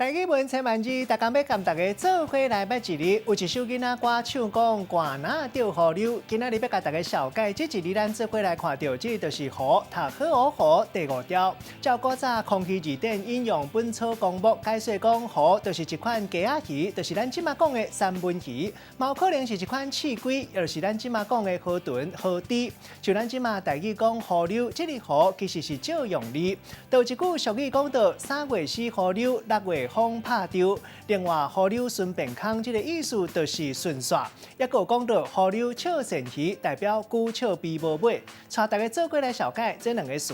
台语文千万字，大家要跟大家做伙来捌一日。有一首囡仔歌唱讲寒哪钓河流，今仔日要甲大家小解这一日，咱做伙来看到，这就是河，读好河第5条。照古早空气字典引用本草纲目解说讲，河就是一款鸡仔鱼，就是咱即马讲的三文鱼，嘛有可能是一款刺龟，也就是咱即马讲的河豚、河猪。就咱即马台语讲河流，这个河其实是照用字。有一句俗语讲到：3月死河流，6月风拍潮。另外，河流顺便空，这个意思就是顺刷。也有讲到河流笑善鱼，代表久笑悲无尾。带大家做过来小解这两个词。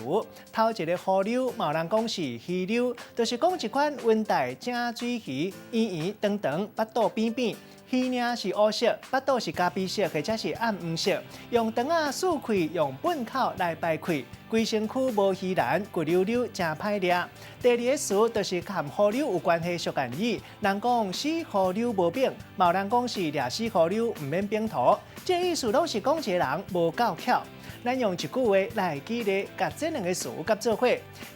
头一个河流，有人讲是鱼流，就是讲一款温带正水鱼，圆圆长长，腹肚扁扁。鱼领是乌色，腹肚是咖啡色或者是暗黄色，用肠仔撕开，用粪口来排开，规身躯无鱼篮，骨溜溜，真歹掠。第二个词就是和河流有关系俗谚语，人讲死河流无柄，有人讲是掠死河流唔免冰土，这意思拢是讲一个人无够巧。咱用一句话来举例，甲这两个词甲做伙。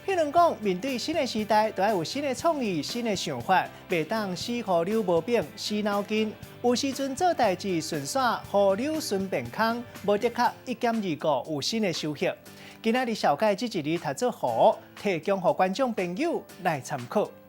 迄人讲，面对新的时代，都要有新的创意、新的想法，袂当死河流无柄、死脑筋。有时阵做代志顺耍，河流顺便空，无的确1减2个有新的收获。今仔日小解这一日读做河，提供予观众朋友来参考。